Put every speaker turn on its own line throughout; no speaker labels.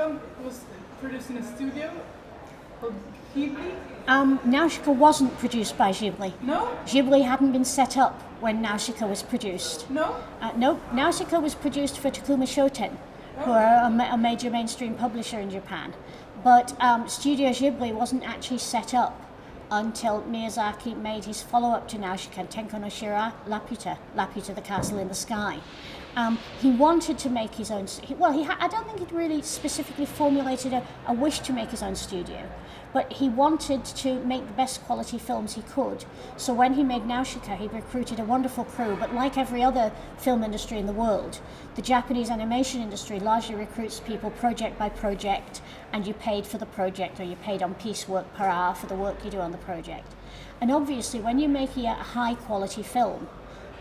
Nausicaa was produced in a studio called Ghibli?
Nausicaa wasn't produced by Ghibli.
No?
Ghibli hadn't been set up when Nausicaa was produced.
No?
No, Nausicaa was produced for Takuma Shoten, who are a major mainstream publisher in Japan. But Studio Ghibli wasn't actually set up until Miyazaki made his follow-up to Nausicaa, Tenko no Shira, Laputa, the Castle in the Sky. He wanted to make his own. I don't think he'd really specifically formulated a wish to make his own studio, but he wanted to make the best quality films he could. So when he made Nausicaa, he recruited a wonderful crew, but like every other film industry in the world, the Japanese animation industry largely recruits people project by project, and you paid for the project, or you paid on piecework per hour for the work you do on the project. And obviously, when you're making a high quality film,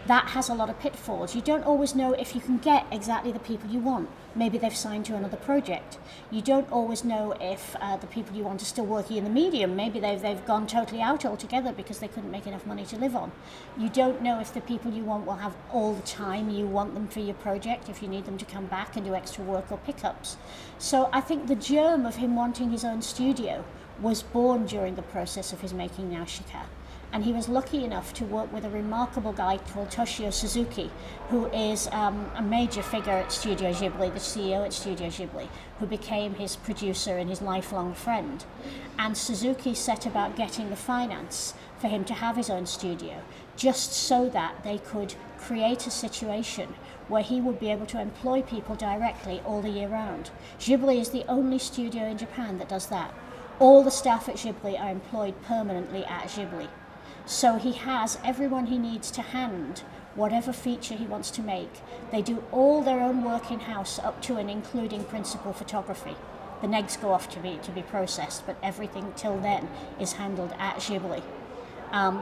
that has a lot of pitfalls. You don't always know if you can get exactly the people you want. Maybe they've signed to another project. You don't always know if the people you want are still working in the medium. Maybe they've gone totally out altogether because they couldn't make enough money to live on. You don't know if the people you want will have all the time you want them for your project, if you need them to come back and do extra work or pickups. So I think the germ of him wanting his own studio was born during the process of his making Nausicaa. And he was lucky enough to work with a remarkable guy called Toshio Suzuki, who is a major figure at Studio Ghibli, the CEO at Studio Ghibli, who became his producer and his lifelong friend. And Suzuki set about getting the finance for him to have his own studio, just so that they could create a situation where he would be able to employ people directly all the year round. Ghibli is the only studio in Japan that does that. All the staff at Ghibli are employed permanently at Ghibli. So he has everyone he needs to hand whatever feature he wants to make. They do all their own work in-house, up to and including principal photography. The negs go off to be processed, but everything till then is handled at Ghibli.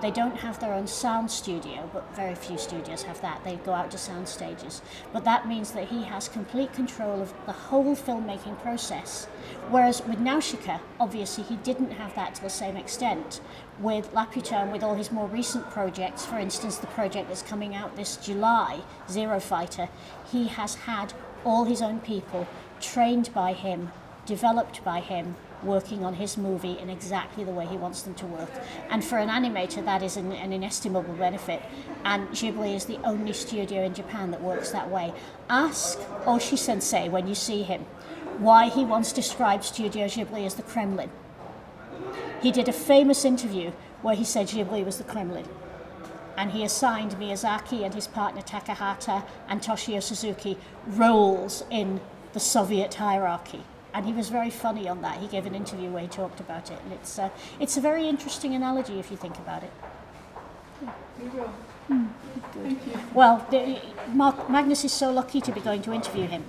They don't have their own sound studio, but very few studios have that. They go out to sound stages. But that means that he has complete control of the whole filmmaking process. Whereas with Nausicaa, obviously he didn't have that to the same extent. With Laputa and with all his more recent projects, for instance the project that's coming out this July, Zero Fighter, he has had all his own people trained by him, developed by him, working on his movie in exactly the way he wants them to work. And for an animator, that is an inestimable benefit. And Ghibli is the only studio in Japan that works that way. Ask Oshii Sensei, when you see him, why he once described Studio Ghibli as the Kremlin. He did a famous interview where he said Ghibli was the Kremlin. And he assigned Miyazaki and his partner Takahata and Toshio Suzuki roles in the Soviet hierarchy. And he was very funny on that. He gave an interview where he talked about it. And it's a very interesting analogy if you think about it.
You will. Thank you.
Well, Magnus is so lucky to be going to interview him.